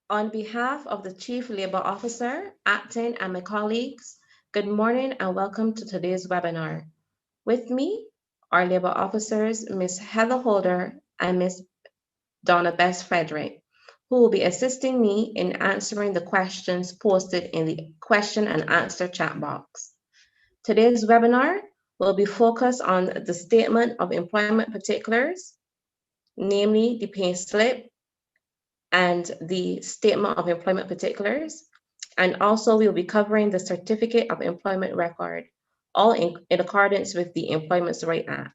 On behalf of the Chief Labor Officer, Acting, and my colleagues, good morning and welcome to today's webinar. With me are Labor Officers Ms. Heather Holder and Ms. Donna Bess Frederick, who will be assisting me in answering the questions posted in the question and answer chat box. Today's webinar will be focused on the Statement of Employment Particulars, namely the Payslip and the Statement of Employment Particulars, and also we will be covering the Certificate of Employment Record, all in accordance with the Employment Rights Act.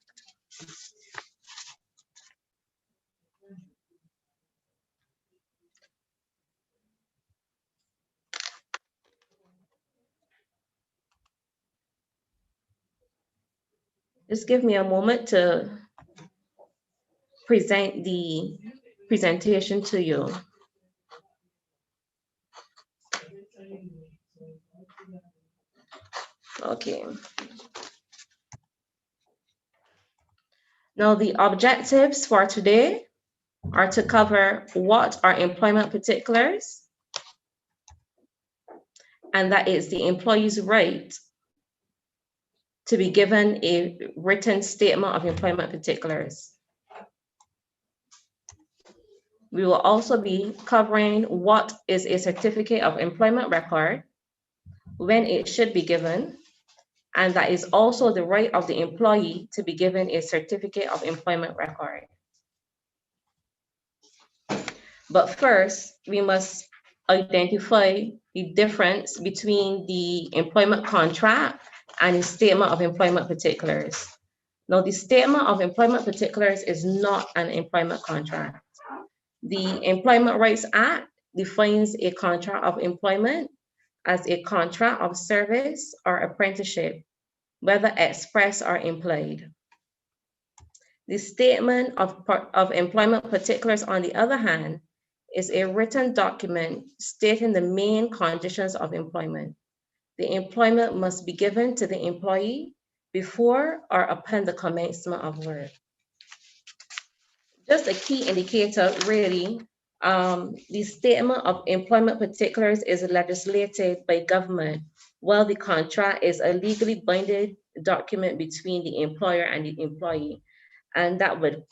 Just give me a moment to present the presentation to you. Okay. Now the objectives for today are to cover what are employment particulars, and that is the employee's right to be given a written statement of employment particulars. We will also be covering what is a certificate of employment record, when it should be given, and that is also the right of the employee to be given a certificate of employment record. But first, we must identify the difference between the employment contract and the statement of employment particulars. Now, the statement of employment particulars is not an employment contract. The Employment Rights Act defines a contract of employment as a contract of service or apprenticeship, whether express or implied. The Statement of Employment Particulars, on the other hand, is a written document stating the main conditions of employment. The employment must be given to the employee before or upon the commencement of work. Just a key indicator, really, the Statement of Employment Particulars is legislated by government, while the contract is a legally binding document between the employer and the employee, and that would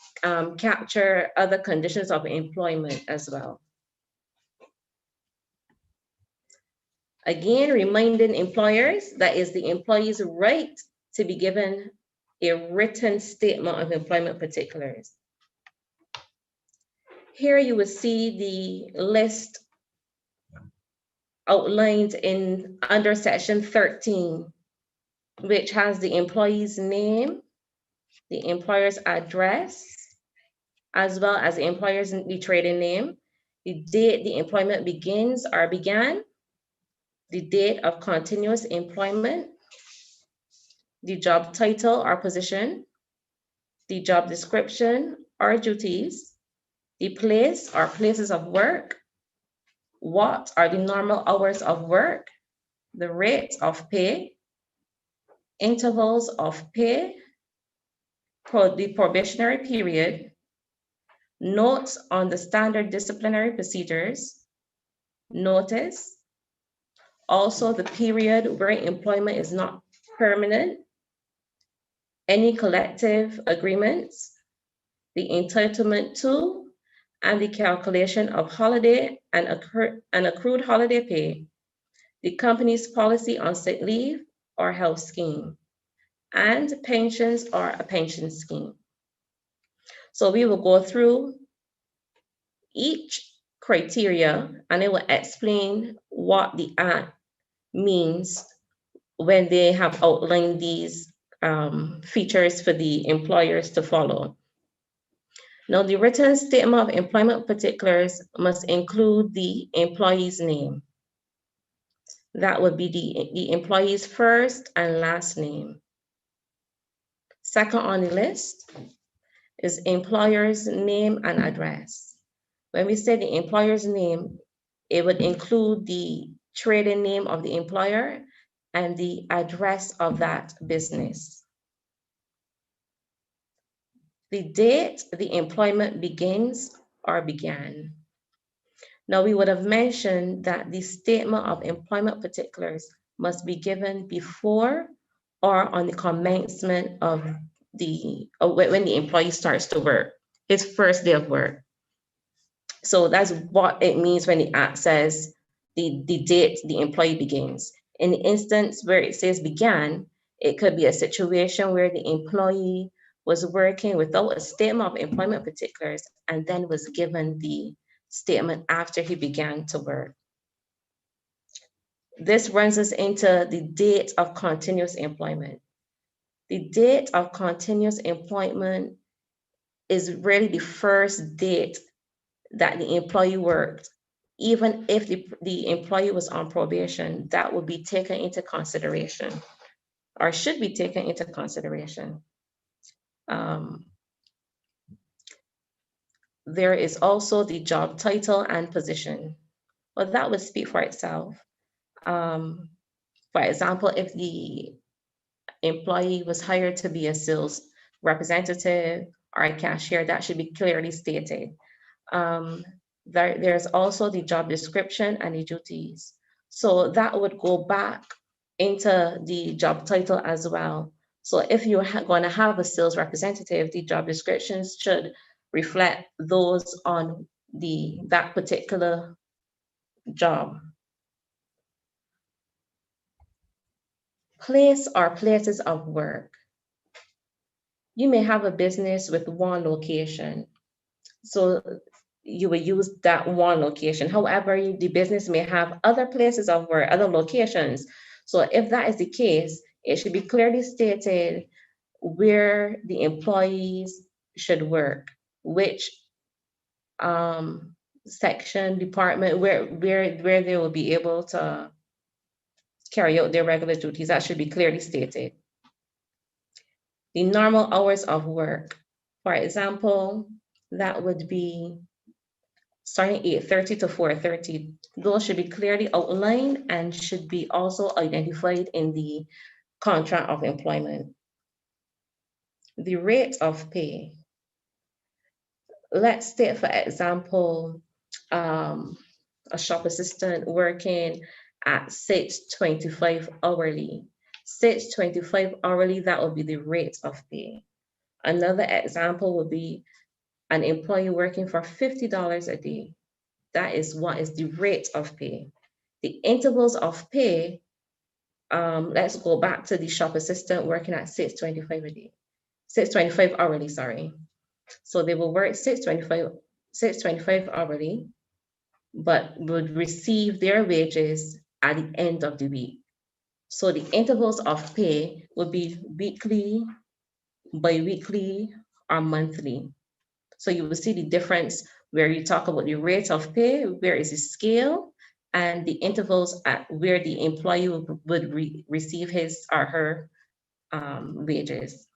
capture other conditions of employment as well. Again, reminding employers that is the employee's right to be given a written statement of employment particulars. Here you will see the list outlined under section 13, which has the employee's name, the employer's address, as well as the trading name, the date the employment begins or began, the date of continuous employment, the job title or position, the job description or duties, the place or places of work, what are the normal hours of work, the rate of pay, intervals of pay, the probationary period, notes on the standard disciplinary procedures, notice, also the period where employment is not permanent, any collective agreements, the entitlement to, and the calculation of holiday and accrued holiday pay, the company's policy on sick leave or health scheme, and pensions or a pension scheme. So we will go through each criteria and it will explain what the Act means when they have outlined these features for the employers to follow. Now, the written statement of employment particulars must include the employee's name. That would be the employee's first and last name. Second on the list is employer's name and address. When we say the employer's name, it would include the trading name of the employer and the address of that business. The date the employment begins or began. Now, we would have mentioned that the statement of employment particulars must be given before or on the commencement of when the employee starts to work, his first day of work. So that's what it means when the act says the date the employee begins. In the instance where it says began, it could be a situation where the employee was working without a statement of employment particulars and then was given the statement after he began to work. This runs us into the date of continuous employment. The date of continuous employment is really the first date that the employee worked. Even if the employee was on probation, that would be taken into consideration or should be taken into consideration. There is also the job title and position. Well, that would speak for itself. For example, if the employee was hired to be a sales representative or a cashier, that should be clearly stated. There's also the job description and the duties. So that would go back into the job title as well. So if you're going to have a sales representative, the job descriptions should reflect those on that particular job. Place or places of work. You may have a business with one location. So you will use that one location. However, the business may have other places of work, other locations. So if that is the case, it should be clearly stated where the employees should work, which section, department, where they will be able to carry out their regular duties. That should be clearly stated. The normal hours of work. For example, that would be starting 8:30 to 4:30. Those should be clearly outlined and should be also identified in the contract of employment. The rate of pay. Let's take, for example, a shop assistant working at 6.25 hourly. 6.25 hourly, that would be the rate of pay. Another example would be an employee working for $50 a day. That is what is the rate of pay. The intervals of pay, let's go back to the shop assistant working at 6.25 a day. 6.25 hourly, sorry. So they will work 6.25 hourly, but would receive their wages at the end of the week. So the intervals of pay would be weekly, bi-weekly, or monthly. So you will see the difference where you talk about the rate of pay, where is the scale, and the intervals at where the employee would receive his or her wages.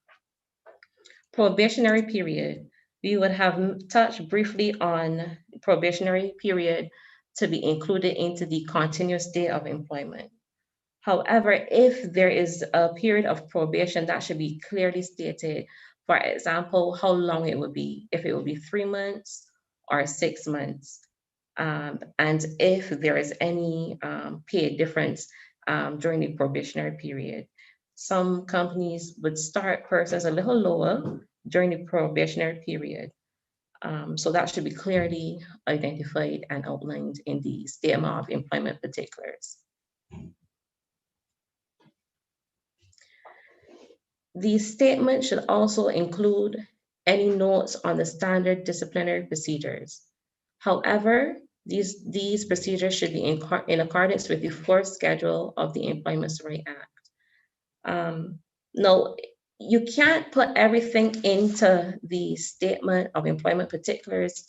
Probationary period. We would have touched briefly on probationary period to be included into the continuous day of employment. However, if there is a period of probation, that should be clearly stated. For example, how long it would be, if it would be 3 months or 6 months, and if there is any pay difference during the probationary period. Some companies would start persons a little lower during the probationary period. So that should be clearly identified and outlined in the statement of employment particulars. The statement should also include any notes on the standard disciplinary procedures. However, these procedures should be in accordance with the fourth schedule of the Employment Rights Act. Now, you can't put everything into the statement of employment particulars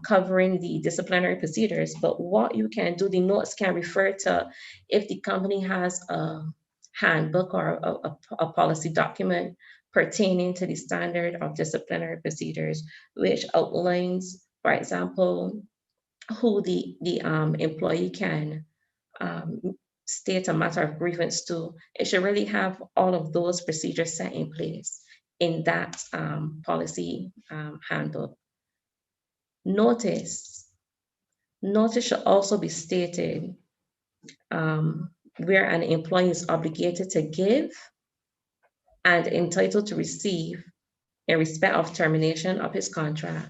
covering the disciplinary procedures, but what you can do, the notes can refer to if the company has a handbook or a policy document pertaining to the standard of disciplinary procedures, which outlines, for example, who the employee can state a matter of grievance to. It should really have all of those procedures set in place in that policy handbook. Notice. Notice should also be stated where an employee is obligated to give and entitled to receive in respect of termination of his contract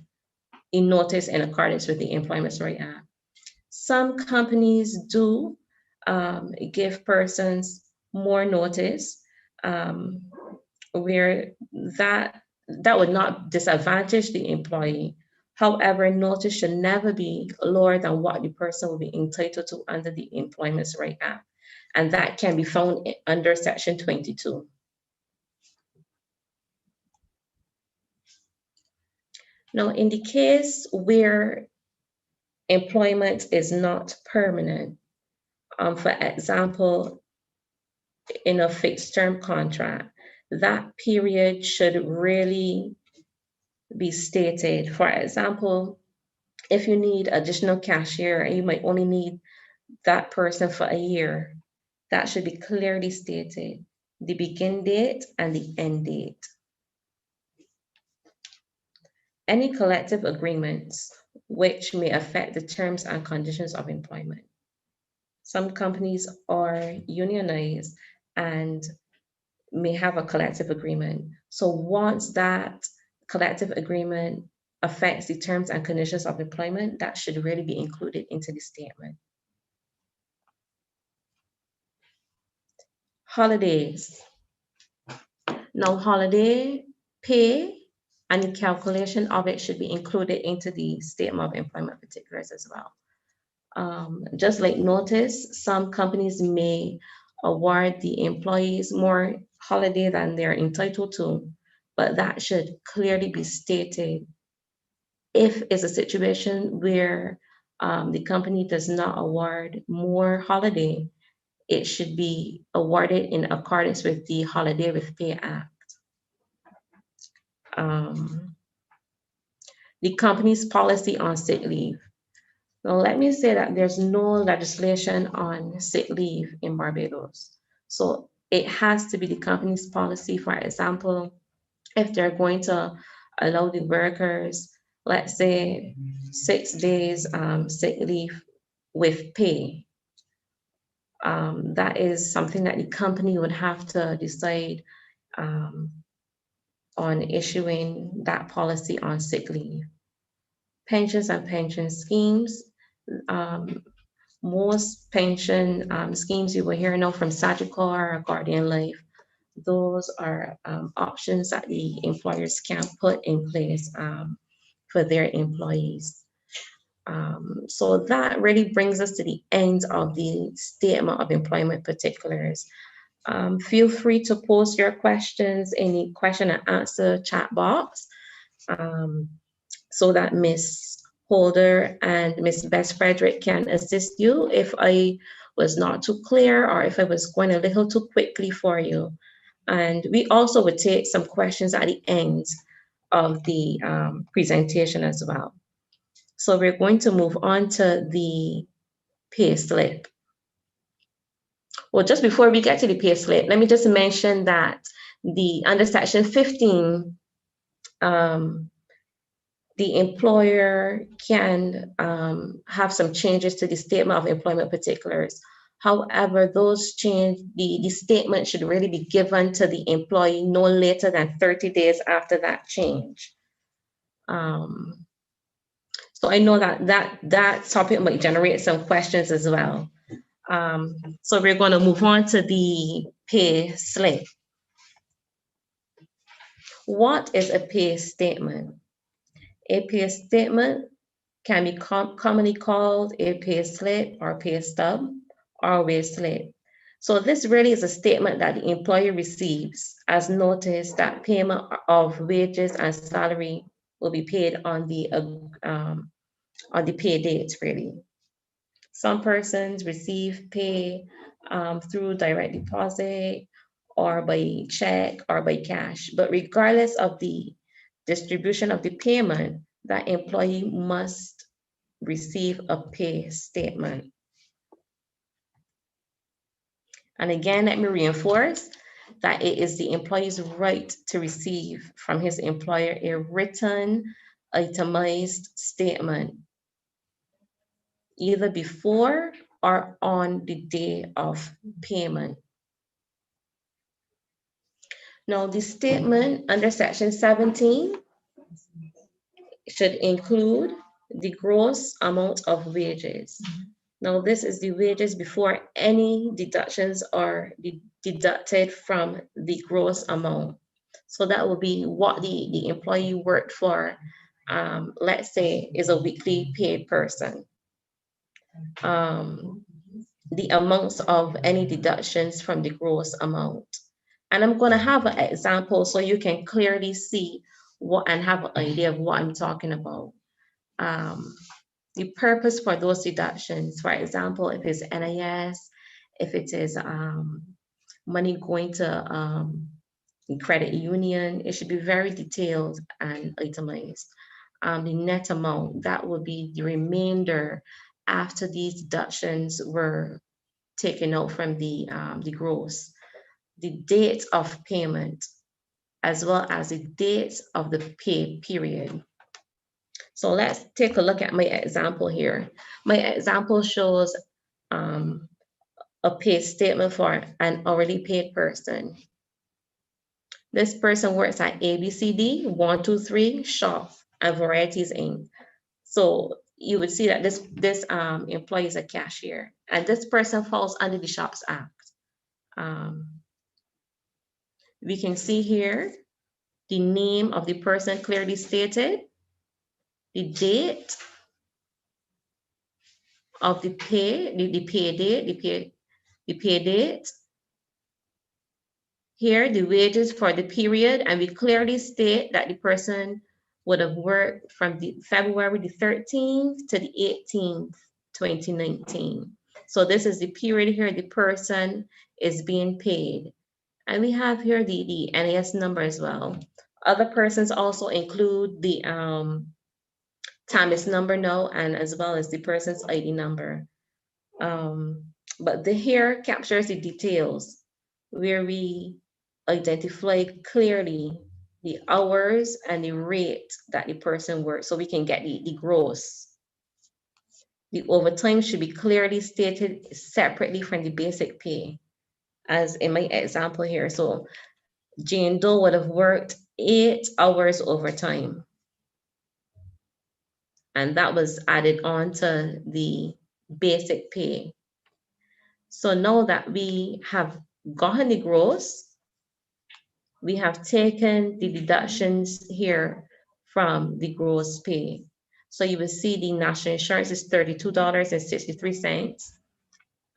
in notice in accordance with the Employment Rights Act. Some companies do give persons more notice where that would not disadvantage the employee. However, notice should never be lower than what the person will be entitled to under the Employment Rights Act. And that can be found under Section 22. Now, in the case where employment is not permanent, for example, in a fixed term contract, that period should really be stated. For example, if you need additional cashier and you might only need that person for a year, that should be clearly stated, the begin date and the end date. Any collective agreements which may affect the terms and conditions of employment. Some companies are unionized and may have a collective agreement. So once that collective agreement affects the terms and conditions of employment, that should really be included into the statement. Holidays. Now, holiday pay and the calculation of it should be included into the statement of employment particulars as well. Just like notice, some companies may award the employees more holiday than they're entitled to, but that should clearly be stated. If it's a situation where the company does not award more holiday, it should be awarded in accordance with the Holiday with Pay Act. The company's policy on sick leave. Now, let me say that there's no legislation on sick leave in Barbados. So it has to be the company's policy. For example, if they're going to allow the workers, let's say 6 days sick leave with pay, that is something that the company would have to decide on issuing that policy on sick leave. Pensions and pension schemes. Most pension schemes you will hear now from Sagicor or Guardian Life, those are options that the employers can put in place for their employees. So that really brings us to the end of the statement of employment particulars. Feel free to post your questions in the question and answer chat box so that Ms. Holder and Ms. Bess Frederick can assist you if I was not too clear or if I was going a little too quickly for you. And we also would take some questions at the end of the presentation as well. So we're going to move on to the payslip. Well, just before we get to the payslip, let me just mention that under Section 15, the employer can have some changes to the statement of employment particulars. However, those change, the statement should really be given to the employee no later than 30 days after that change. So I know that topic might generate some questions as well. So we're going to move on to the pay slip. What is a pay statement? A pay statement can be commonly called a pay slip or pay stub or wage slip. So this really is a statement that the employer receives as notice that payment of wages and salary will be paid on the pay date, really. Some persons receive pay through direct deposit or by check or by cash, but regardless of the distribution of the payment, that employee must receive a pay statement. And again, let me reinforce that it is the employee's right to receive from his employer a written, itemized statement. either before or on the day of payment. Now, the statement under section 17 should include the gross amount of wages. Now, this is the wages before any deductions are deducted from the gross amount. So that will be what the employee worked for, let's say, is a weekly paid person. The amounts of any deductions from the gross amount. And I'm going to have an example so you can clearly see what and have an idea of what I'm talking about. The purpose for those deductions, for example, if it's NIS, if it is money going to credit union, it should be very detailed and itemized. The net amount, that would be the remainder after these deductions were taken out from the gross. The date of payment, as well as the date of the pay period. So let's take a look at my example here. My example shows a pay statement for an hourly paid person. This person works at ABCD 123 Shop and Varieties Inc. So you would see that this employee is a cashier, and this person falls under the Shops Act. We can see here the name of the person clearly stated, the date of the pay, the pay date, the pay date. Here, the wages for the period, and we clearly state that the person would have worked from February the 13th to the 18th, 2019. So this is the period here the person is being paid. And we have here the NAS number as well. Other persons also include the TAMIS number now, and as well as the person's ID number. But the here captures the details where we identify clearly the hours and the rate that the person works, so we can get the gross. The overtime should be clearly stated separately from the basic pay, as in my example here. So Jane Doe would have worked 8 hours overtime, and that was added on to the basic pay. So now that we have gotten the gross, we have taken the deductions here from the gross pay. So you will see the national insurance is $32.63.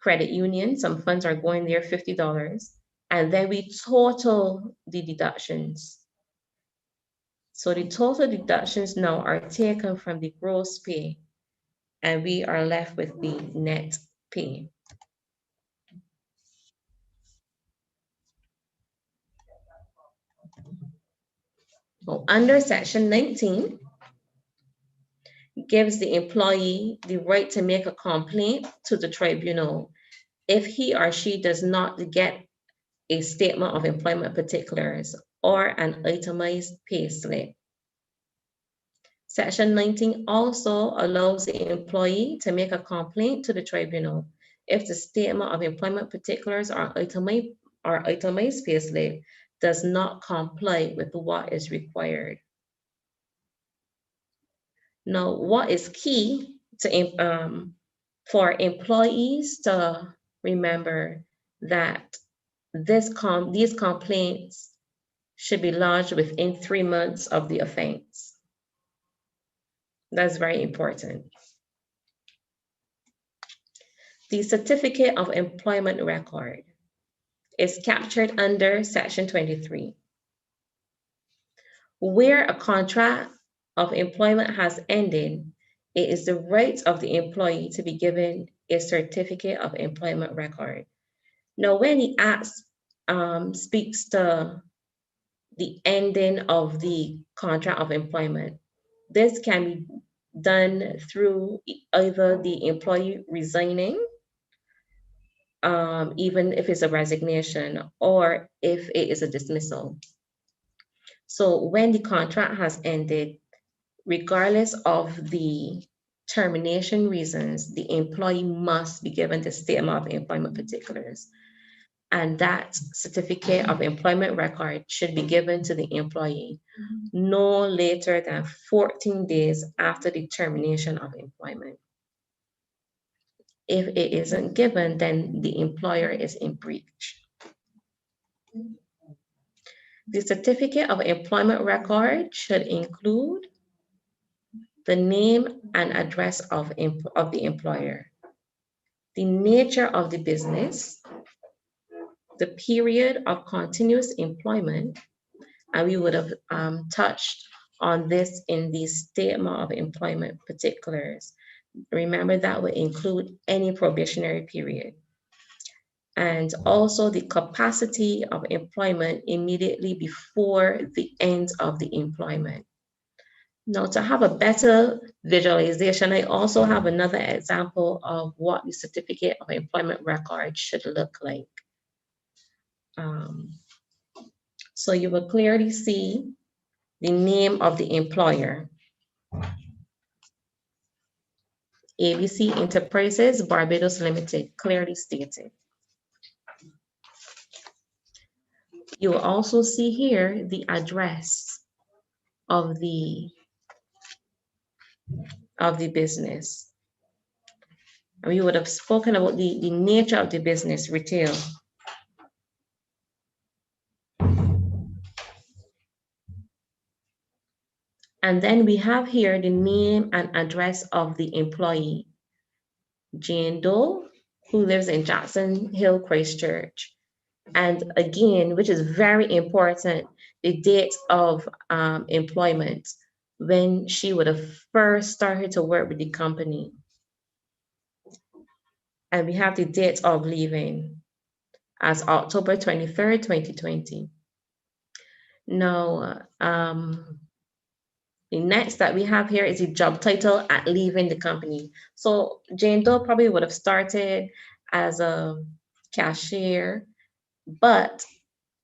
Credit union, some funds are going there, $50. And then we total the deductions. So the total deductions now are taken from the gross pay, and we are left with the net pay. So under section 19, gives the employee the right to make a complaint to the tribunal if he or she does not get a statement of employment particulars or an itemized pay slip. Section 19 also allows the employee to make a complaint to the tribunal if the statement of employment particulars or itemized pay slip does not comply with what is required. Now, what is key to for employees to remember that these complaints should be lodged within 3 months of the offense. That's very important. The certificate of employment record is captured under section 23. Where a contract of employment has ended, it is the right of the employee to be given a certificate of employment record. Now, when the Act speaks to the ending of the contract of employment, this can be done through either the employee resigning, even if it's a resignation, or if it is a dismissal. So when the contract has ended, regardless of the termination reasons, the employee must be given the statement of employment particulars. And that certificate of employment record should be given to the employee no later than 14 days after the termination of employment. If it isn't given, then the employer is in breach. The certificate of employment record should include the name and address of the employer, the nature of the business, the period of continuous employment, and we would have touched on this in the statement of employment particulars. Remember, that would include any probationary period. And also the capacity of employment immediately before the end of the employment. Now, to have a better visualization, I also have another example of what the certificate of employment record should look like. So you will clearly see the name of the employer. ABC Enterprises, Barbados Limited, clearly stated. You will also see here the address of the business. We would have spoken about the nature of the business, retail. And then we have here the name and address of the employee, Jane Doe, who lives in Jackson Hill, Christchurch. And again, which is very important, the date of employment, when she would have first started to work with the company. And we have the date of leaving as October 23rd, 2020. Now, the next that we have here is the job title at leaving the company. So Jane Doe probably would have started as a cashier, but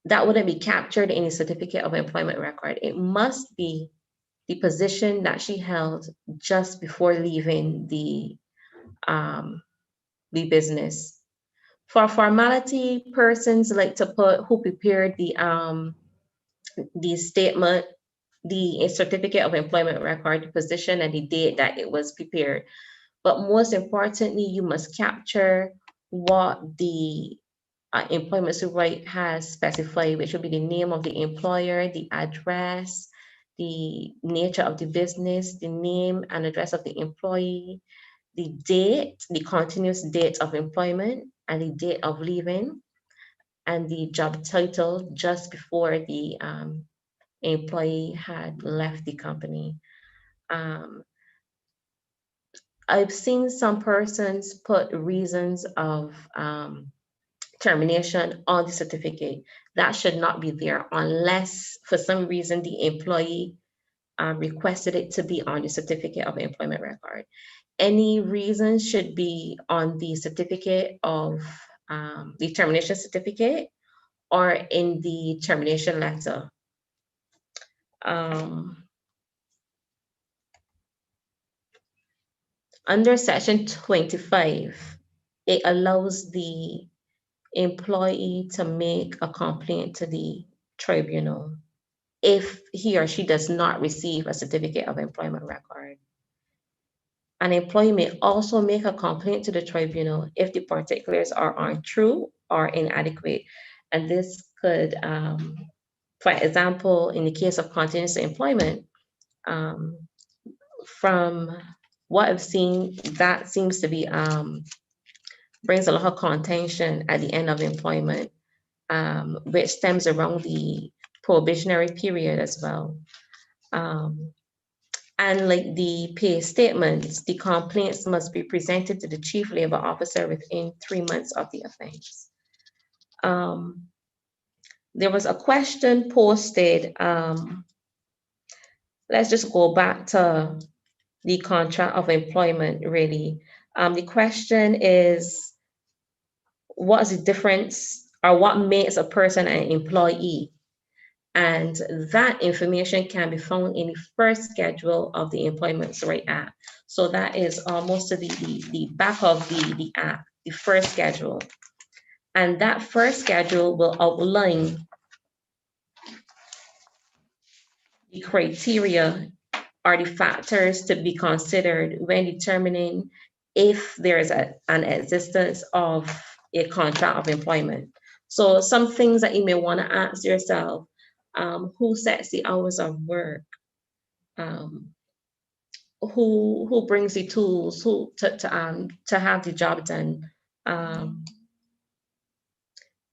that wouldn't be captured in a certificate of employment record. It must be the position that she held just before leaving the business. For formality, persons like to put who prepared the statement, the certificate of employment record, the position and the date that it was prepared. But most importantly, you must capture what the employment supervisor has specified, which will be the name of the employer, the address, the nature of the business, the name and address of the employee, the date, the continuous date of employment, and the date of leaving, and the job title just before the employee had left the company. I've seen some persons put reasons of termination on the certificate. That should not be there unless for some reason the employee requested it to be on the certificate of employment record. Any reason should be on the certificate of the termination certificate or in the termination letter. Under Section 25, it allows the employee to make a complaint to the tribunal if he or she does not receive a certificate of employment record. An employee may also make a complaint to the tribunal if the particulars are untrue or inadequate. And this could, for example, in the case of continuous employment, from what I've seen, that seems to be brings a lot of contention at the end of employment, which stems around the probationary period as well. And like the pay statements, the complaints must be presented to the chief labor officer within 3 months of the offense. There was a question posted. Let's just go back to the contract of employment, really. The question is, what's the difference or what makes a person an employee? And that information can be found in the first schedule of the Employment Rights Act. So that is almost the back of the app, the first schedule. And that first schedule will outline the criteria or the factors to be considered when determining if there is an existence of a contract of employment. So some things that you may want to ask yourself, who sets the hours of work? Who brings the tools? Who to have the job done?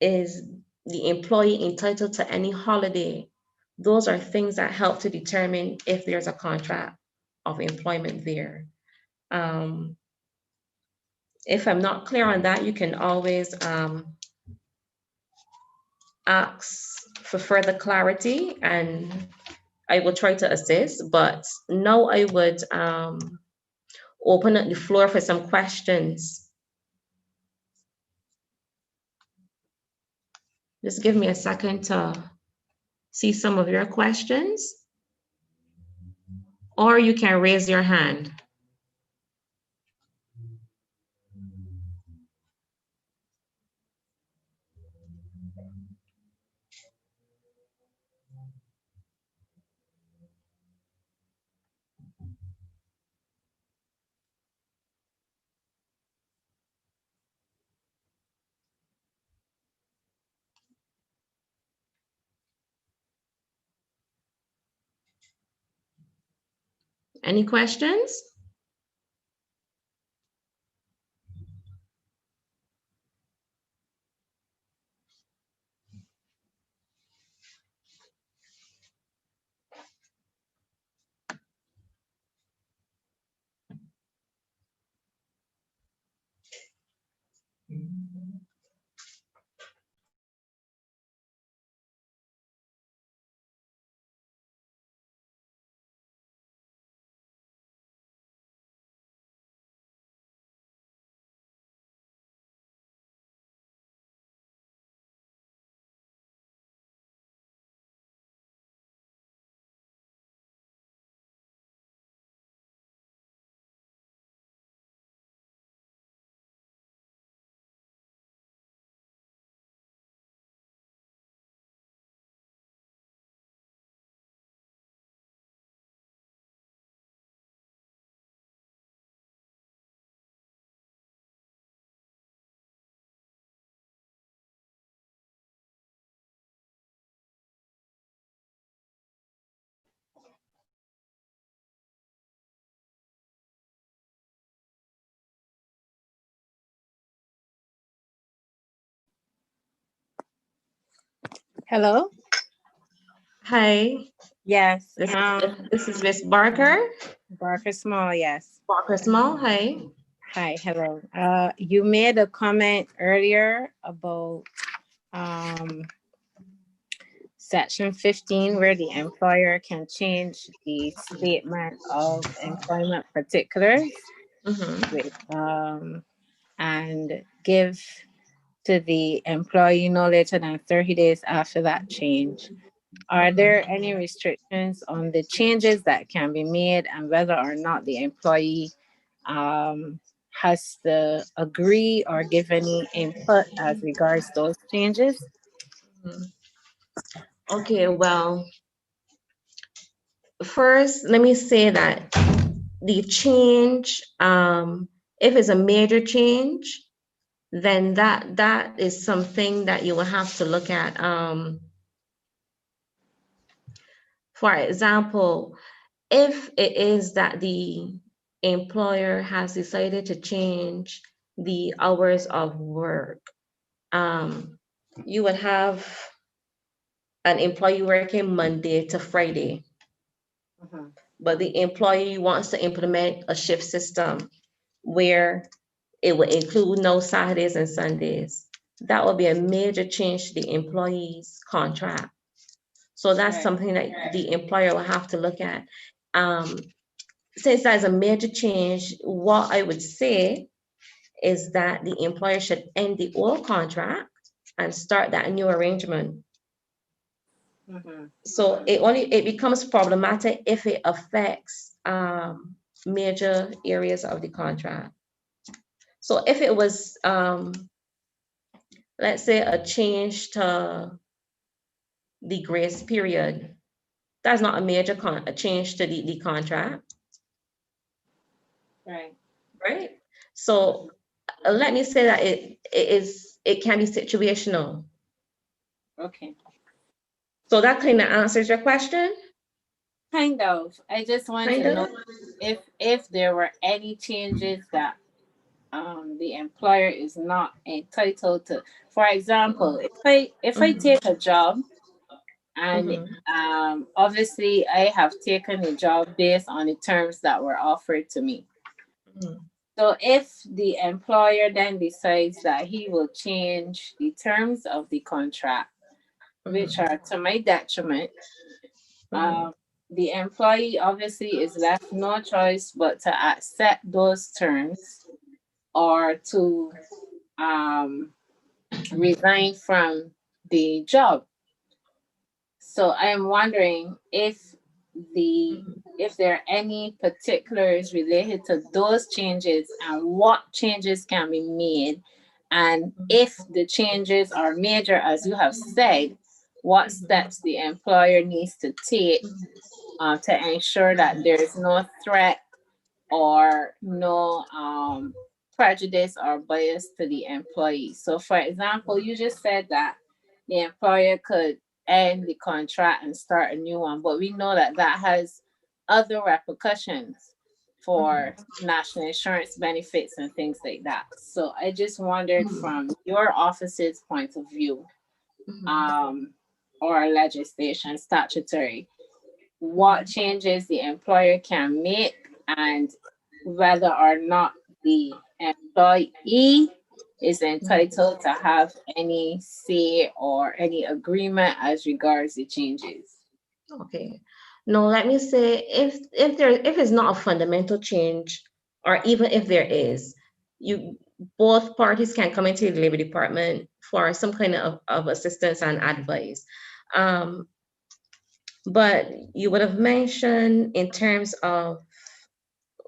Is the employee entitled to any holiday? Those are things that help to determine if there's a contract of employment there. If I'm not clear on that, you can always ask for further clarity and I will try to assist. But now I would open up the floor for some questions. Just give me a second to see some of your questions, or you can raise your hand. Any questions? Hello? Hi. Yes. This is Miss Barker. Barker Small, yes. Barker Small. Hi. Hi, hello. You made a comment earlier about section 15 where the employer can change the statement of employment particulars with and give to the employee no later than 30 days after that change. Are there any restrictions on the changes that can be made and whether or not the employee has to agree or give any input as regards those changes? Okay, well, first, let me say that the change, if it's a major change, then that is something that you will have to look at. For example, if it is that the employer has decided to change the hours of work, you would have an employee working Monday to Friday, but the employee wants to implement a shift system where it will include no Saturdays and Sundays. That would be a major change to the employee's contract. So that's something that the employer will have to look at. Since that's a major change, what I would say is that the employer should end the old contract and start that new arrangement. So it becomes problematic if it affects major areas of the contract. So if it was, let's say, a change to the grace period, that's not a major a change to the contract, Right. right? So let me say that it can be situational. Okay. So that kind of answers your question? Kind of. I just want Kind to know of? if there were any changes that the employer is not entitled to. For example, if I Mhm, take a job and mhm, obviously I have taken a job based on the terms that were offered to me. mhm, So if the employer then decides that he will change the terms of the contract, which mhm, are to my detriment, mhm, um, the employee obviously is left no choice but to accept those terms or to um, resign from the job. So I am wondering mhm, if there are any particulars related to those changes and what changes can be made, and if the changes are major, as you have said, what mhm, steps the employer needs to take to ensure that there is no threat or no prejudice or bias to the employee. So, for example, you just said that the employer could end the contract and start a new one, but we know that that has other repercussions for mhm, national insurance benefits and things like that. So, I just wondered mhm, from your office's point of view, mhm, um, or legislation, statutory, what mhm, changes the employer can make and whether or not the employee is mhm. entitled to have any say or any agreement as regards the changes. Okay. No, let me say if it's not a fundamental change, or even if there is, you both parties can come into the labor department for some kind of assistance and advice. Um, but you would have mentioned in terms of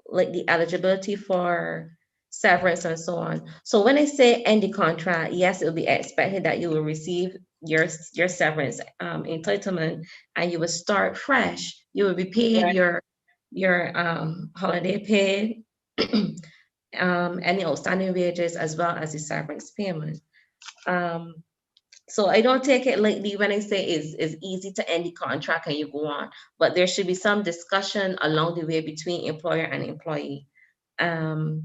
like the eligibility for severance and so on. So when I say end the contract, yes, it will be expected that you will receive your severance entitlement, and you will start fresh. You will be paid Right. your holiday pay, any outstanding wages, as well as the severance payment. Um, so I don't take it lightly when I say it's easy to end the contract and you go on, but there should be some discussion along the way between employer and employee. Um,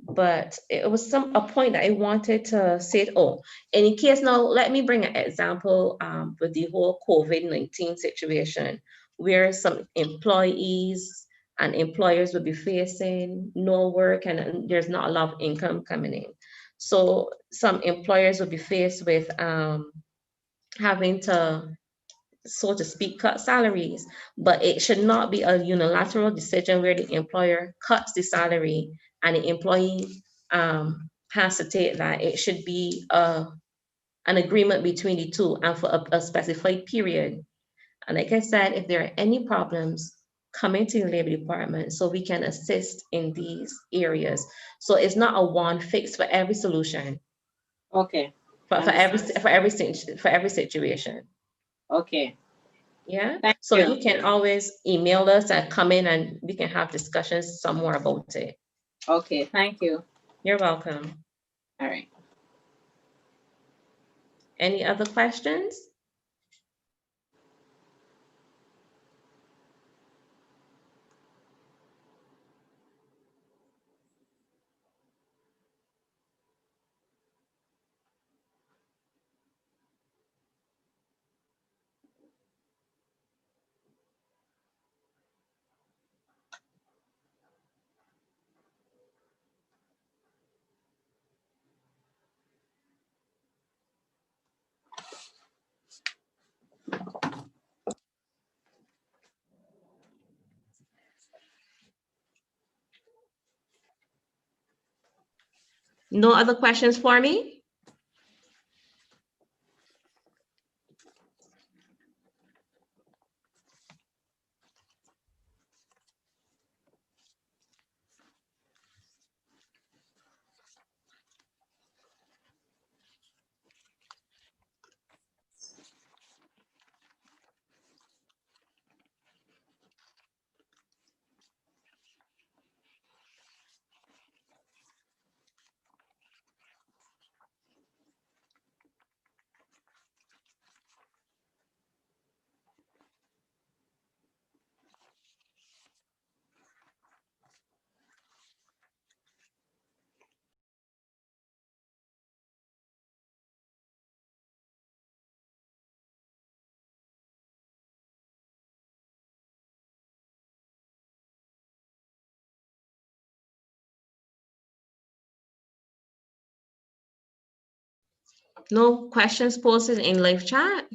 but it was a point that I wanted to say. Oh, in case now, let me bring an example with the whole COVID-19 situation, where some employees and employers will be facing no work and there's not a lot of income coming in. So some employers will be faced with having to, so to speak, cut salaries, but it should not be a unilateral decision where the employer cuts the salary and the employee has to take that. It should be an agreement between the two and for a specified period. And like I said, if there are any problems, come into the labor department so we can assist in these areas. So it's not a one fix for every solution, Okay. for every Understand. situation. Okay. Yeah. Thank So you. you can always email us and come in and we can have discussions some more about it. Okay. Thank you. You're welcome. All right. Any other questions? No other questions for me? No questions posted in live chat?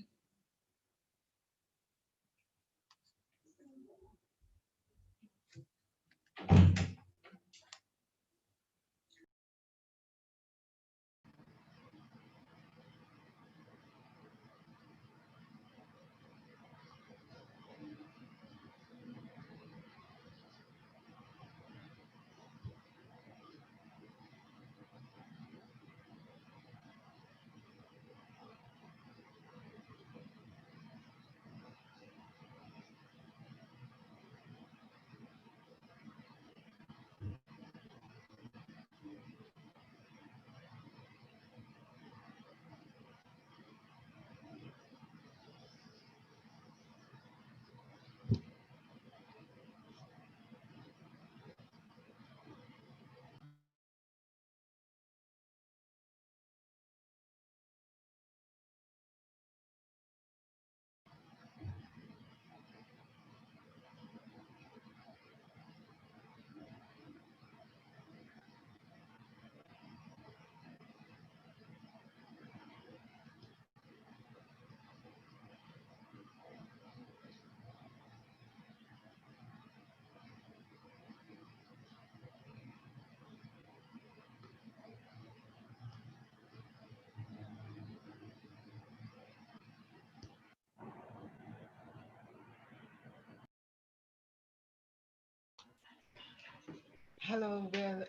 Hello, good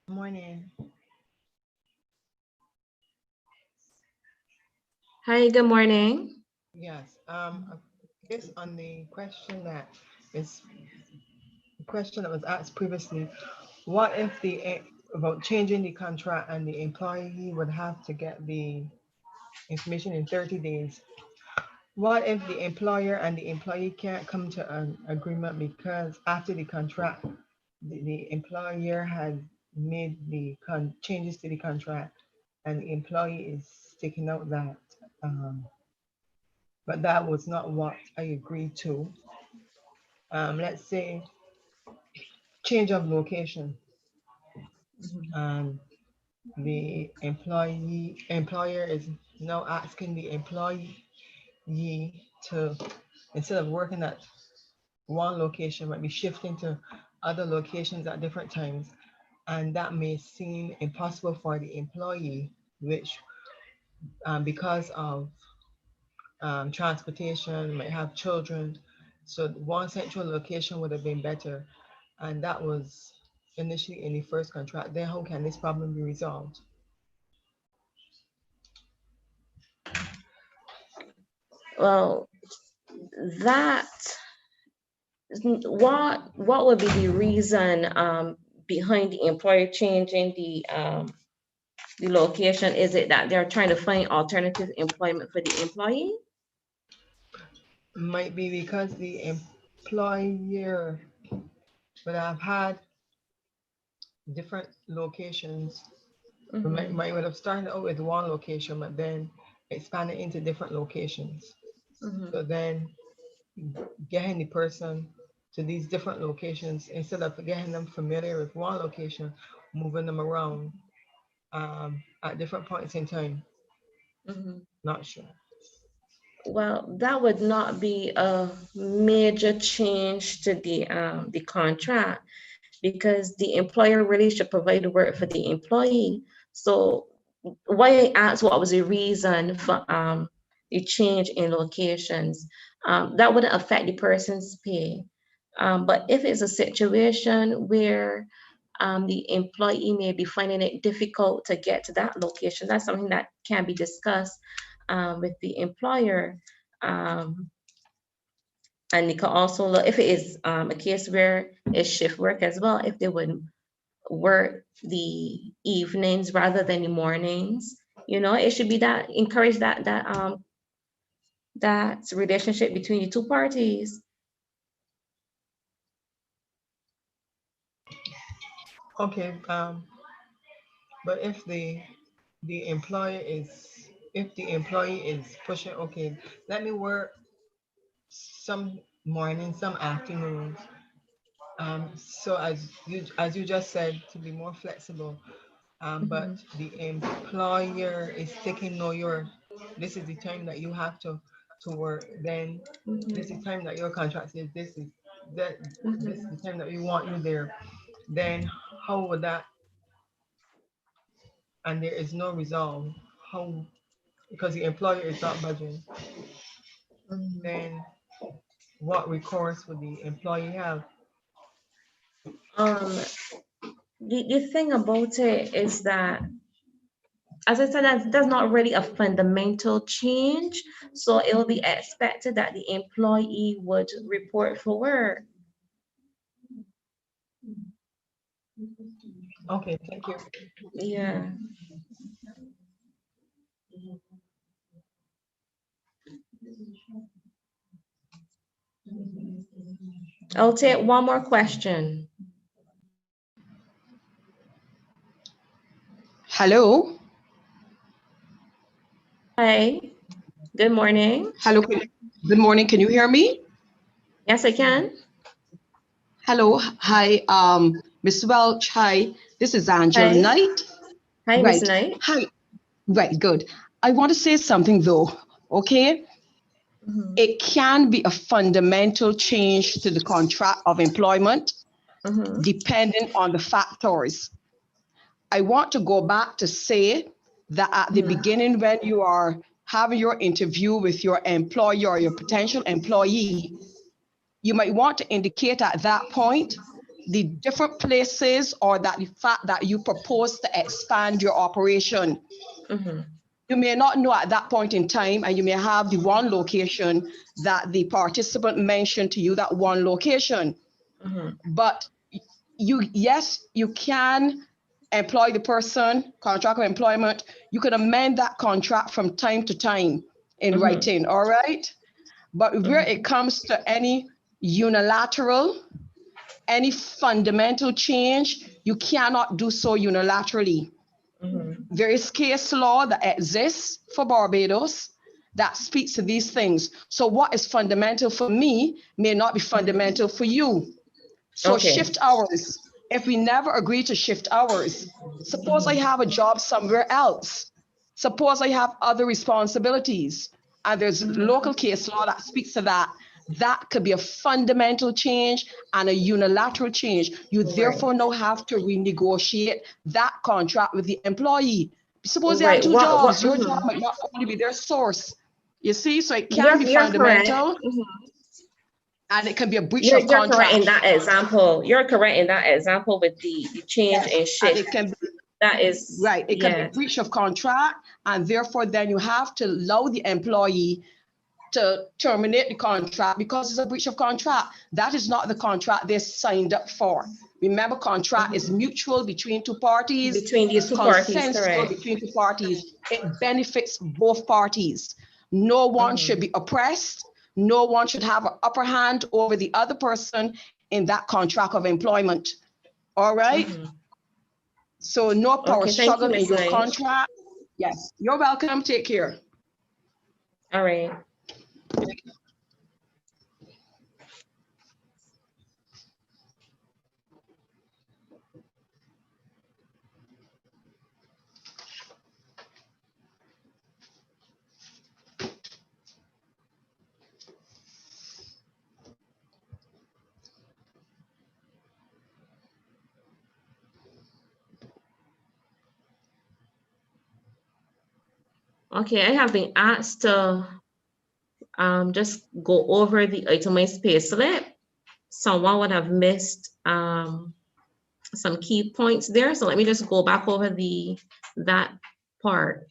morning. Hi, good morning. Yes, based on the is question that was asked previously, what if about changing the contract and the employee would have to get the information in 30 days? What if the employer and the employee can't come to an agreement because after the contract, the employer has made the changes to the contract and the employee is sticking out that um, but that was not what I agreed to. Let's say change of location. Um, the employer is now asking the employee to, instead of working at one location, might be shifting to other locations at different times. And that may seem impossible for the employee, which because of transportation, might have children. So one central location would have been better. And that was initially in the first contract. Then how can this problem be resolved? Well, that what would be the reason behind the employer changing the location? Is it that they're trying to find alternative employment for the employee? Might be because the employer would have had different locations. Mm-hmm. Might would have started out with one location, but then expanded into different locations. Mm-hmm. So then getting the person to these different locations, instead of getting them familiar with one location, moving them around at different points in time. Mm-hmm. Not sure. Well, that would not be a major change to the contract because the employer really should provide the work for the employee. So why I asked what was the reason for the change in locations, that wouldn't affect the person's pay. But if it's a situation where the employee may be finding it difficult to get to that location, that's something that can be discussed with the employer. Um, and you can also look if it is a case where it's shift work as well, if they would work the evenings rather than the mornings. It should be that encourage that relationship between the two parties. Okay, but the employer is if the employee is pushing, okay, let me work some mornings, some afternoons. So as you just said, to be more flexible, but the employer is taking no, this is the time that you have to work. Then this is the time that your contract says this is the time that we want you there. Then how would that? And there is no resolve. How? Because the employer is not budging. Then what recourse would the employee have? The thing about it is that, as I said, that's not really a fundamental change. So it will be expected that the employee would report for work. Okay, thank you. Yeah. I'll take one more question. Hello. Hi, good morning. Hello. Good morning. Can you hear me? Yes, I can. Hello. Hi, Miss Welch. Hi. This is Angel Hi. Knight. Hi, Miss Right. Knight. Hi. Right. Good. I want to say something though. Okay. It can be a fundamental change to the contract of employment, depending on the factors. I want to go back to say that at the beginning, when you are having your interview with your employer or your potential employee, you might want to indicate at that point the different places or that the fact that you propose to expand your operation. You may not know at that point in time, and you may have the one location that the participant mentioned to you, that one location. But yes, you can employ the person, contract of employment. You can amend that contract from time to time in writing, all right? But where it comes to any unilateral, any fundamental change, you cannot do so unilaterally. There is case law that exists for Barbados that speaks to these things. So what is fundamental for me may not be fundamental for you. So shift hours. If we never agree to shift hours, suppose I have a job somewhere else. Suppose I have other responsibilities, and there's local case law that speaks to that. That could be a fundamental change and a unilateral change. You therefore now have to renegotiate that contract with the employee. Suppose they have two jobs, your job might not only be their source. You see, so it can be You're correct. fundamental. And it can be a breach You're of contract. correct in that example. You're correct in that example with the change and shift. And it can be, that is right. It can be a breach of contract, and therefore then you have to allow the employee to terminate the contract because it's a breach of contract. That is not the contract they signed up for. Remember, contract is mutual between two parties. Between these two parties, correct. Between two parties. It benefits both parties. No one should be oppressed. No one should have an upper hand over the other person in that contract of employment. All right? So no power struggle in your contract. Yes, you're welcome. Take care. All right. Okay, I have been asked to just go over the itemized payslip. Someone would have missed some key points there. So let me just go back over that part.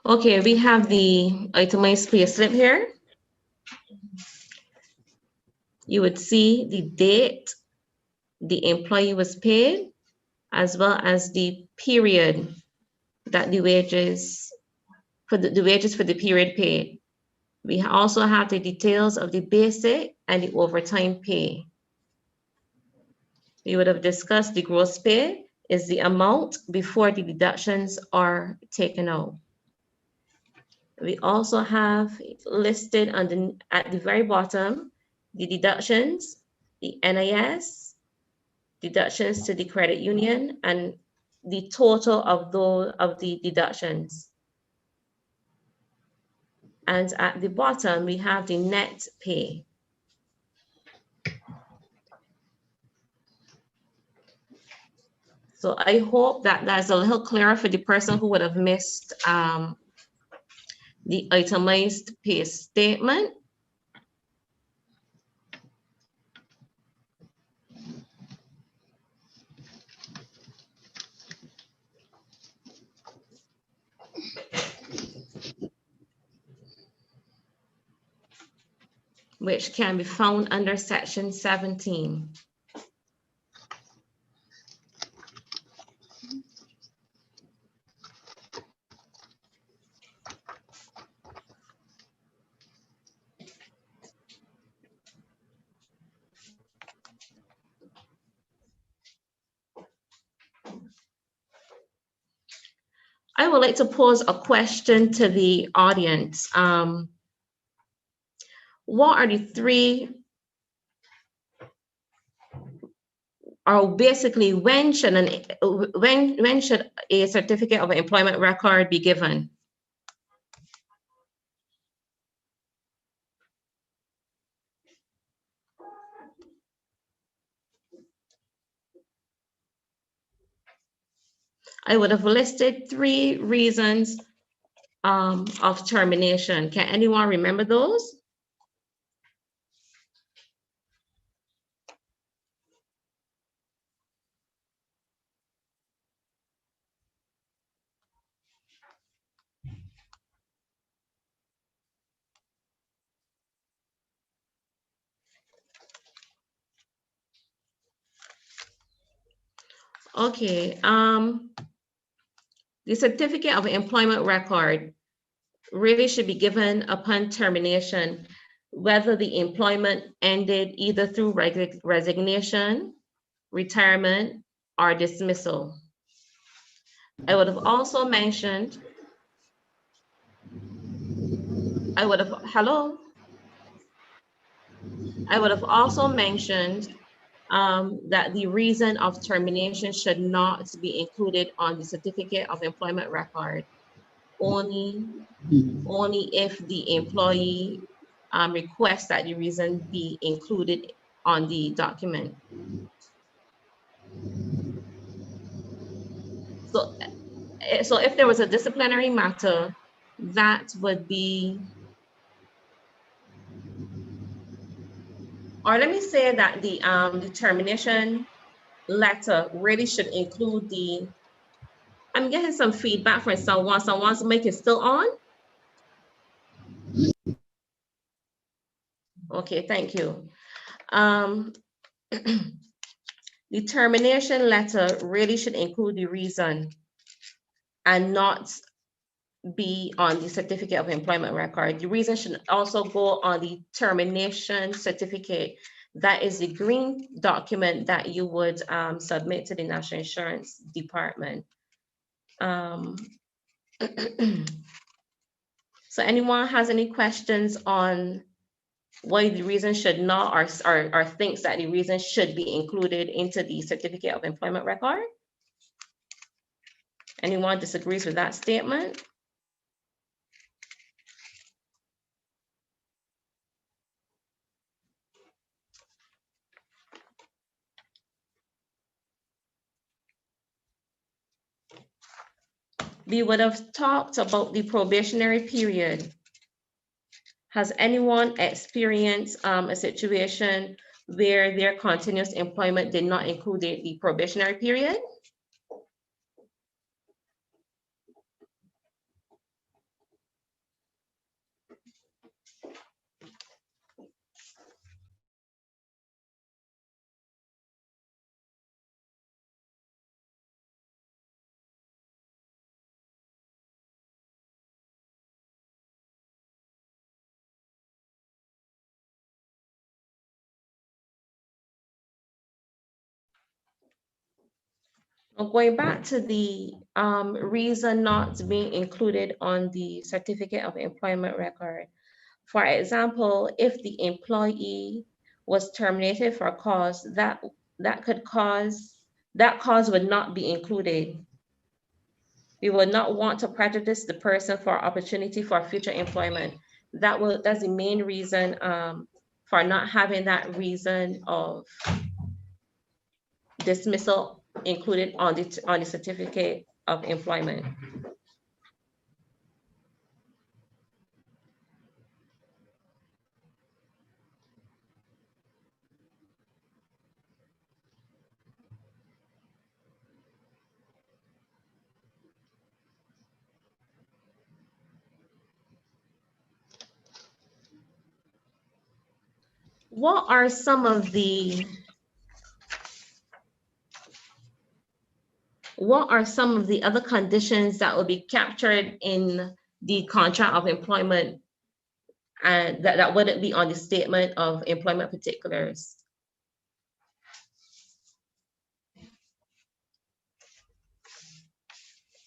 Okay, we have the itemized payslip here. You would see the date the employee was paid, as well as the period that the wages for the period paid. We also have the details of the basic and the overtime pay. We would have discussed the gross pay is the amount before the deductions are taken out. We also have listed at the very bottom the deductions, the NIS, deductions to the credit union, and the total of the deductions. And at the bottom, we have the net pay. So I hope that that's a little clearer for the person who would have missed the itemized pay statement. Which can be found under section 17. I would like to pose a question to the audience. What are the three, or basically when should a certificate of employment record be given? I would have listed 3 reasons of termination. Can anyone remember those? Okay, the certificate of employment record really should be given upon termination, whether the employment ended either through resignation, retirement, or dismissal. I would have also mentioned, I would have also mentioned that the reason of termination should not be included on the certificate of employment record, only if the employee requests that the reason be included on the document. So if there was a disciplinary matter, that would be, or let me say that the termination letter really should include the, I'm getting some feedback from someone's mic is still on. Okay, thank you. The termination letter really should include the reason and not be on the certificate of employment record. The reason should also go on the termination certificate. That is the green document that you would submit to the National Insurance Department. So anyone has any questions on why the reason should not, or thinks that the reason should be included into the certificate of employment record? Anyone disagrees with that statement? We would have talked about the probationary period. Has anyone experienced a situation where their continuous employment did not include the probationary period? Going back to the reason not being included on the certificate of employment record. For example, if the employee was terminated for a cause that cause would not be included. We would not want to prejudice the person for opportunity for future employment. That's the main reason for not having that reason of dismissal included on the certificate of employment. What are some of the other conditions that will be captured in the contract of employment and that wouldn't be on the statement of employment particulars?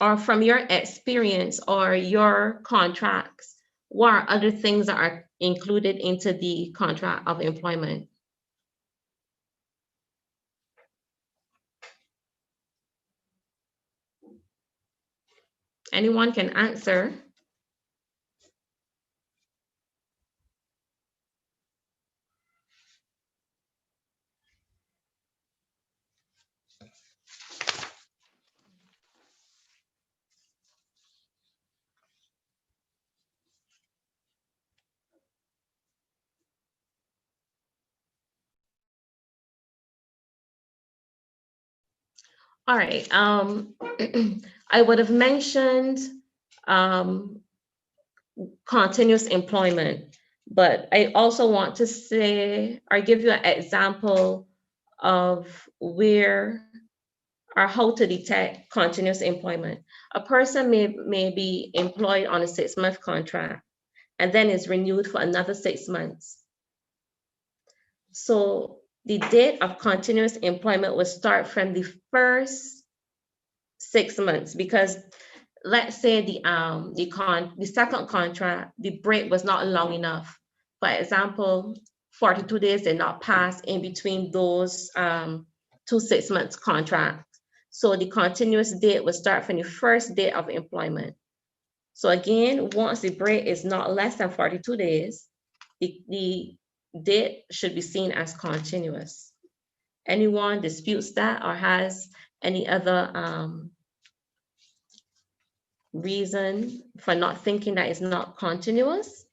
Or from your experience or your contracts, what are other things that are included into the contract of employment? Anyone can answer. All right, I would have mentioned continuous employment, but I also want to say or give you an example of where or how to detect continuous employment. A person may be employed on a 6-month contract and then is renewed for another 6 months. So the date of continuous employment will start from the first 6 months, because let's say the second contract, the break was not long enough. For example, 42 days did not pass in between those 2 6-month contracts. So the continuous date will start from the first day of employment. So again, once the break is not less than 42 days, the date should be seen as continuous. Anyone disputes that or has any other reason for not thinking that it's not continuous?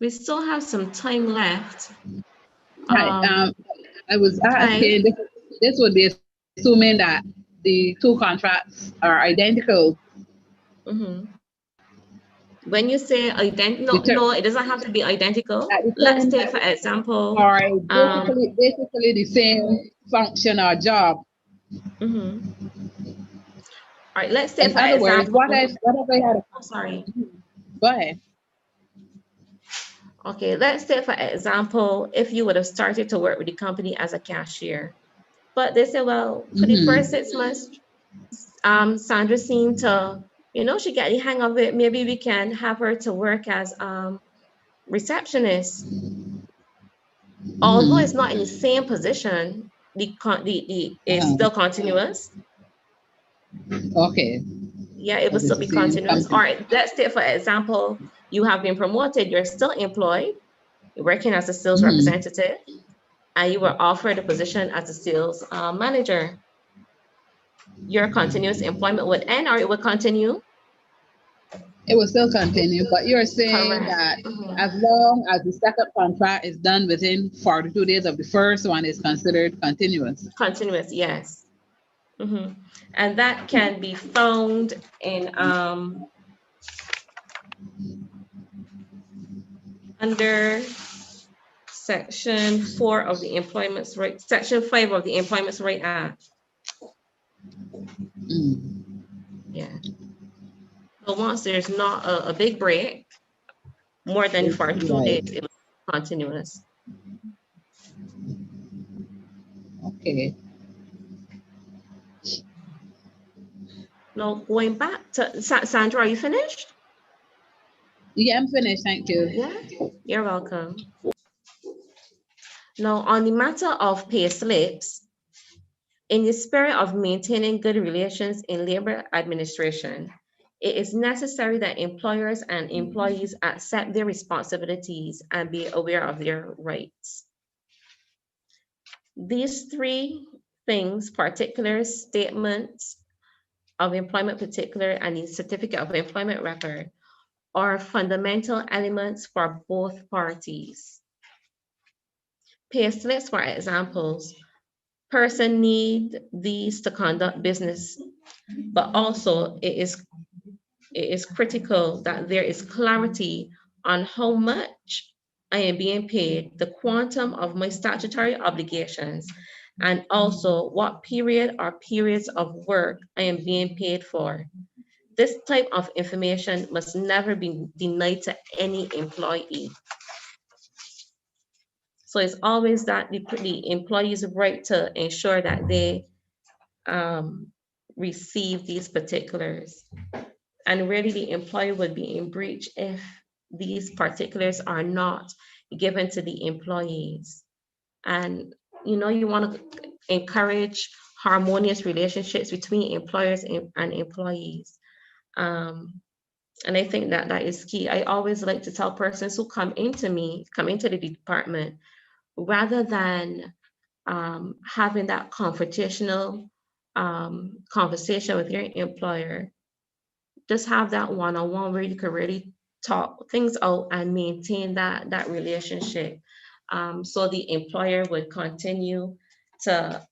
We still have some time left. Right. I was Hi. asking, this would be assuming that the two contracts are identical. When you say identical, no, it doesn't have to be identical. At the Let's time, take for example. or basically the same function or job. All right, let's say In for other words, example. what if I had a... I'm sorry. Go ahead. Okay, let's say for example, if you would have started to work with the company as a cashier, but they say, well, for the first 6 months, Sandra seemed to, she got the hang of it. Maybe we can have her to work as receptionist. Although it's not in the same position, it's still continuous. Okay. Yeah, it will still be continuous. All right, let's say for example, you have been promoted, you're still employed, you're working as a sales representative, and you were offered a position as a sales manager. Your continuous employment would end, or it would continue? It will still continue, but you're saying that as long as the second contract is done within 42 days of the first one, is considered continuous. Continuous, yes. And that can be found in under Section 4 of the Employment Rights, Section 5 of the Employment Rights Act. Yeah. So once there's not a big break, more than 42 days, it was continuous. Okay. Now going back to Sandra, are you finished? Yeah, I'm finished. Thank you. Yeah, you're welcome. Now on the matter of payslips, in the spirit of maintaining good relations in labor administration, it is necessary that employers and employees accept their responsibilities and be aware of their rights. These three things, particular statements of employment particular and the certificate of employment record, are fundamental elements for both parties. Payslips, for examples, person need these to conduct business, but also it is critical that there is clarity on how much I am being paid, the quantum of my statutory obligations, and also what period or periods of work I am being paid for. This type of information must never be denied to any employee. So it's always that the employee's right to ensure that they receive these particulars. And really the employer would be in breach if these particulars are not given to the employees. And you want to encourage harmonious relationships between employers and employees. And I think that is key. I always like to tell persons who come into the department, rather than having that confrontational conversation with your employer, just have that one-on-one where you can really talk things out and maintain that relationship. So the employer would continue to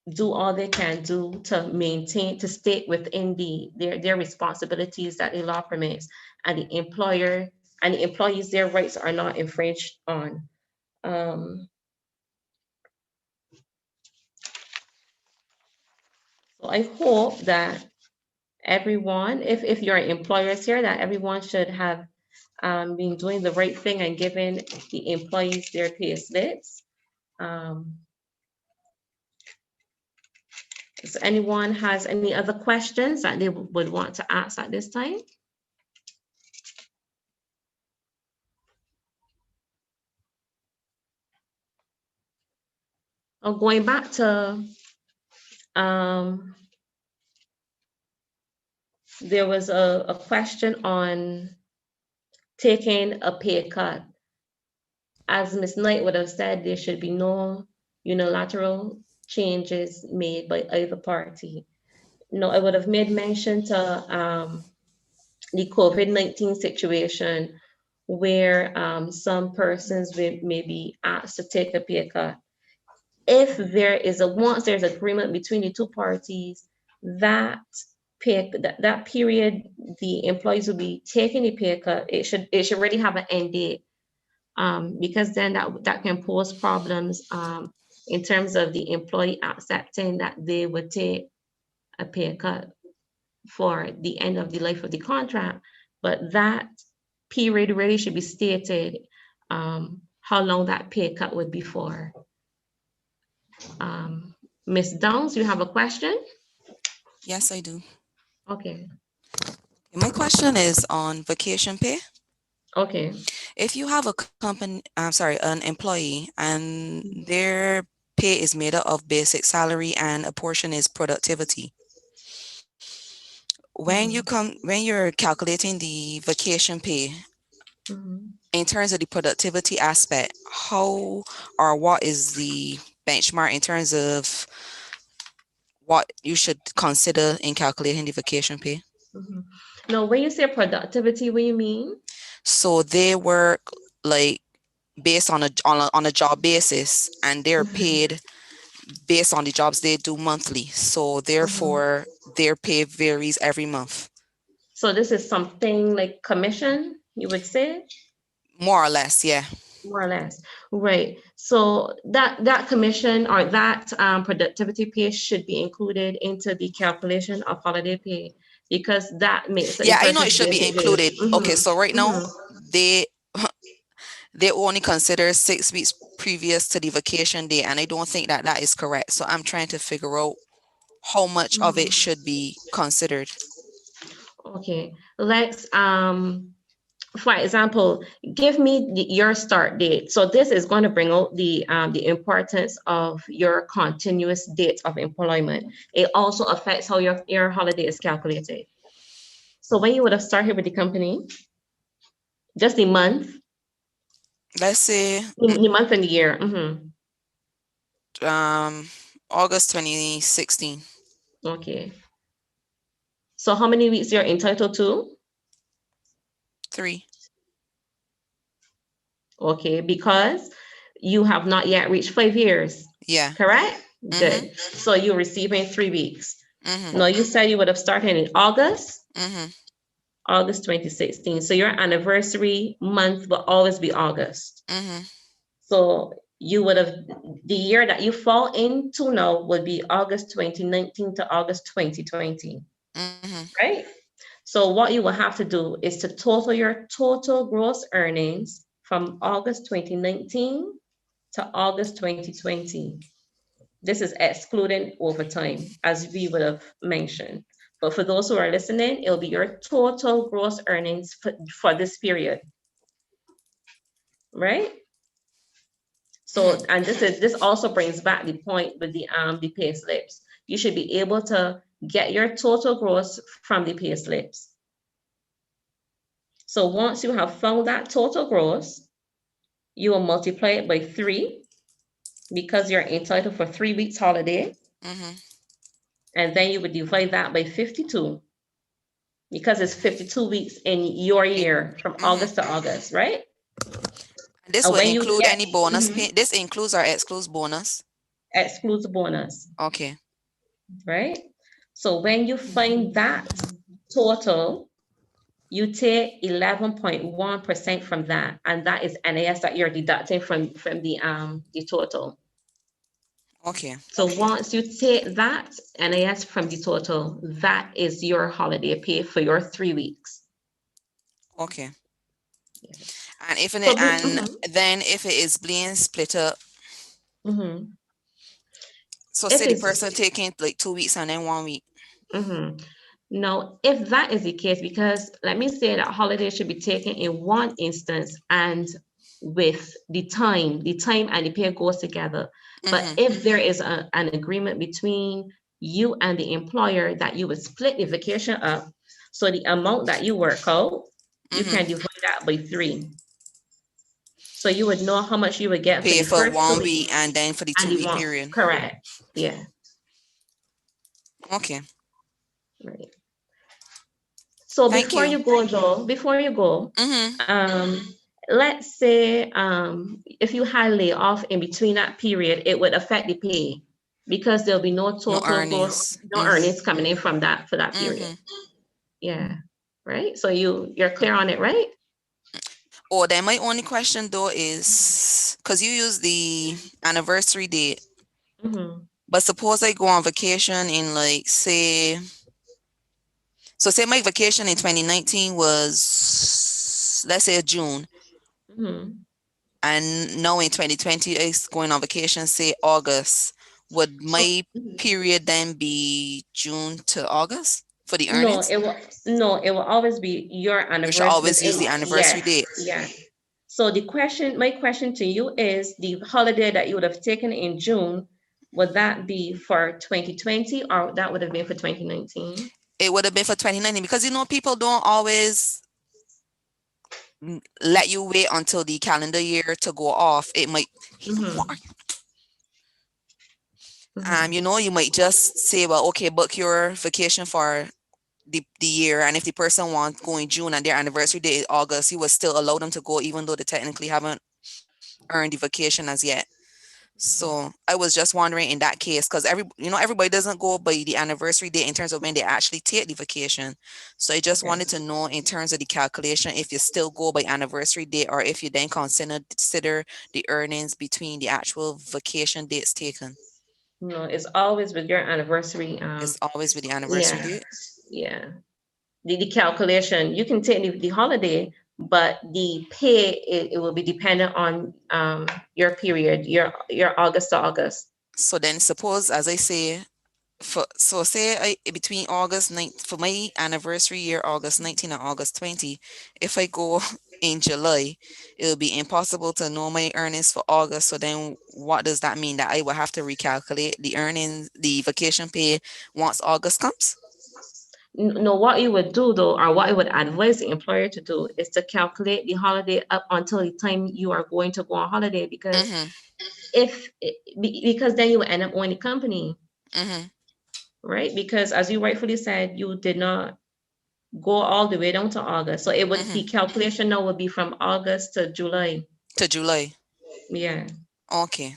do all they can do to maintain, to stay within their responsibilities that the law permits, and the employer and the employees, their rights are not infringed on. So I hope that everyone, if you're employers here, that everyone should have been doing the right thing and giving the employees their pay slips. If anyone has any other questions that they would want to ask at this time? Going back to, there was a question on taking a pay cut. As Ms. Knight would have said, there should be no unilateral changes made by either party. I would have made mention to the COVID-19 situation where some persons may be asked to take a pay cut. If there is once there's agreement between the two parties, that that period the employees will be taking a pay cut, it should already have an end date, because then that can pose problems in terms of the employee accepting that they would take a pay cut for the end of the life of the contract. But that period really should be stated, how long that pay cut would be for. Ms. Downs, you have a question? Yes, I do. Okay. My question is on vacation pay. Okay. If you have a company, an employee, and their pay is made up of basic salary and a portion is productivity, when you're calculating the vacation pay, in terms of the productivity aspect, how or what is the benchmark in terms of what you should consider in calculating the vacation pay? Now, when you say productivity, what do you mean? So they work like based on a job basis, and they're paid based on the jobs they do monthly. So therefore, their pay varies every month. So this is something like commission, you would say? More or less, yeah. More or less, right. So that commission or that productivity pay should be included into the calculation of holiday pay, because that makes the Yeah, I know it person's should be basic included. wage. Okay, so right now they only consider 6 weeks previous to the vacation day, and I don't think that is correct. So I'm trying to figure out how much of it should be considered. Okay, let's for example, give me your start date. So this is going to bring out the importance of your continuous date of employment. It also affects how your holiday is calculated. So when you would have started with the company, just the month, Let's say the month and the year. August 2016. Okay. So how many weeks you're entitled to? 3. Okay, because you have not yet reached 5 years. Yeah. Correct? Good. So you're receiving 3 weeks. Now you said you would have started in August. August 2016. So your anniversary month will always be August. So you would have, the year that you fall into now would be August 2019 to August 2020. Right? So what you will have to do is to total your total gross earnings from August 2019 to August 2020. This is excluding overtime, as we would have mentioned. But for those who are listening, it'll be your total gross earnings for this period, right? So, and this also brings back the point with the pay slips. You should be able to get your total gross from the pay slips. So once you have found that total gross, you will multiply it by 3, because you're entitled for 3 weeks holiday. And then you would divide that by 52, because it's 52 weeks in your year from August to August, right? This will include any bonus pay. This includes or excludes bonus? Excludes bonus. Okay. Right? So when you find that total, you take 11.1% from that, and that is NAS that you're deducting from the total. Okay. So once you take that NAS from the total, that is your holiday pay for your 3 weeks. Okay. And if then if it is being split up, so say the person taking like 2 weeks and then 1 week. Now, if that is the case, because let me say that holiday should be taken in one instance and with the time and the pay goes together. But if there is an agreement between you and the employer that you would split the vacation up, so the amount that you work out, you can divide that by 3. So you would know how much you would get pay for the for 1 week and then for the 2-week period. Correct. Yeah. Okay. Right. So Thank before you. you go, Joe, before you go, Mm-hmm. let's say if you had layoff in between that period, it would affect the pay because there'll be no No total gross, earnings. no earnings coming in from that for that period. Yeah, right. So you're clear on it, right? Or then my only question though is because you use the anniversary date, but suppose I go on vacation in like say my vacation in 2019 was, let's say, June, and now in 2020 is going on vacation, say August. Would my period then be June to August for the No, earnings? it will always be your You should anniversary. always use the anniversary date. Yeah. So my question to you is the holiday that you would have taken in June, would that be for 2020 or that would have been for 2019? It would have been for 2019 because people don't always let you wait until the calendar year to go off. It might, you might just say, well, okay, book your vacation for the year, and if the person wants go in June and their anniversary date is August, you would still allow them to go even though they technically haven't earned the vacation as yet. So I was just wondering in that case, because everybody doesn't go by the anniversary date in terms of when they actually take the vacation. So I just wanted to know in terms of the calculation if you still go by anniversary date or if you then consider the earnings between the actual vacation dates taken. No, it's always with your anniversary. It's always with the anniversary date. Yeah. The calculation, you can take the holiday, but the pay it will be dependent on your period, your August to August. So then suppose, as I say, between August 9 for my anniversary year, August 19 and August 20, if I go in July, it'll be impossible to know my earnings for August. So then what does that mean? That I will have to recalculate the earnings, the vacation pay once August comes? No, what you would do though, or what I would advise the employer to do is to calculate the holiday up until the time you are going to go on holiday, because because then you end up owning the company, right? Because as you rightfully said, you did not go all the way down to August. So the calculation now would be from August to July. To July. Yeah. Okay.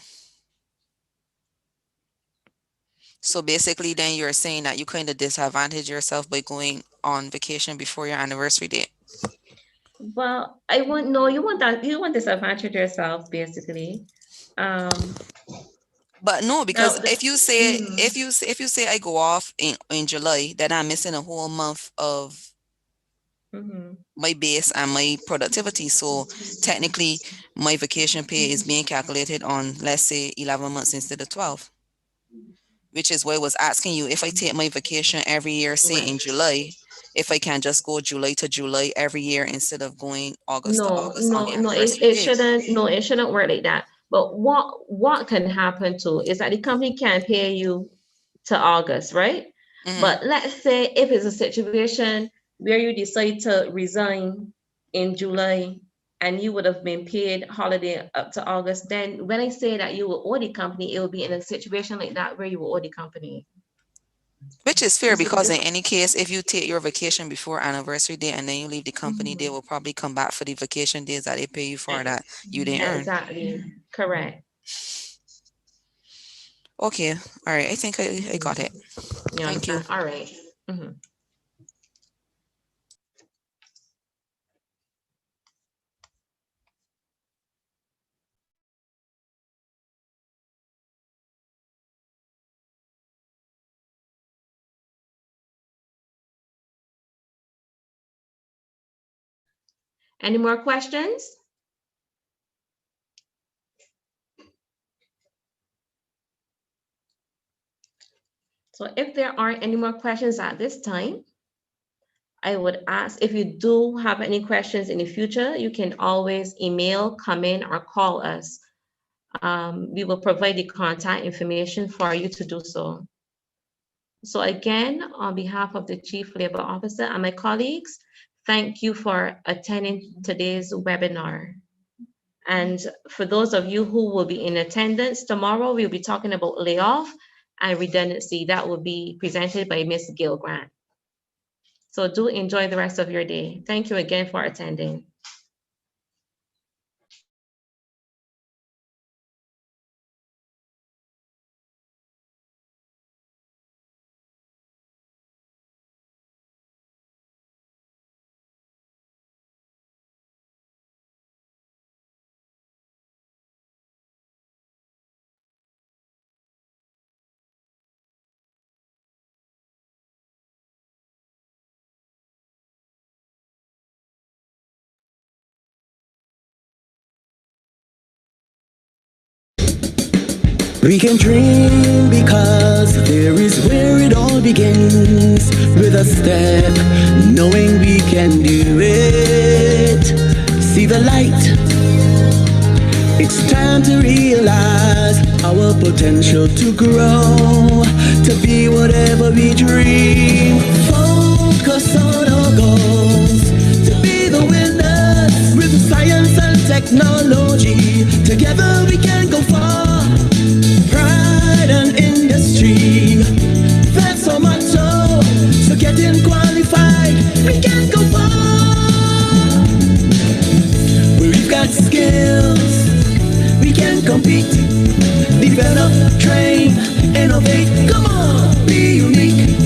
So basically then you're saying that you kind of disadvantage yourself by going on vacation before your anniversary date. Well, you want disadvantage yourself basically. But no, because if you say I go off in July, then I'm missing a whole month of my base and my productivity. So technically my vacation pay is being calculated on, let's say, 11 months instead of 12. Which is why I was asking you, if I take my vacation every year, say in July, if I can just go July to July every year instead of going August to August on the anniversary date. It shouldn't work like that. But what can happen too is that the company can pay you to August, right? But let's say if it's a situation where you decide to resign in July and you would have been paid holiday up to August, then when I say that you will owe the company, it will be in a situation like that where you will owe the company. Which is fair, because in any case, if you take your vacation before anniversary day and then you leave the company, they will probably come back for the vacation days that they pay you for that you didn't earn. Exactly. Correct. Okay. All right. I think I got it. Thank you. All right. Any more questions? So if there aren't any more questions at this time, I would ask, if you do have any questions in the future, you can always email, come in, or call us. We will provide the contact information for you to do so. So again, on behalf of the Chief Labor Officer and my colleagues, thank you for attending today's webinar. And for those of you who will be in attendance tomorrow, we'll be talking about layoff and redundancy. That will be presented by Ms. Gilgrant. So do enjoy the rest of your day. Thank you again for attending. We can dream because there is where it all begins, with a step, knowing we can do it. See the light, it's time to realize our potential to grow, to be whatever we dream. Focus on our goals, to be the winners with science and technology. Together we can go far. Pride and industry, that's our motto. So getting qualified, we can go far. We've got skills, we can compete, develop, train, innovate. Come on, be unique.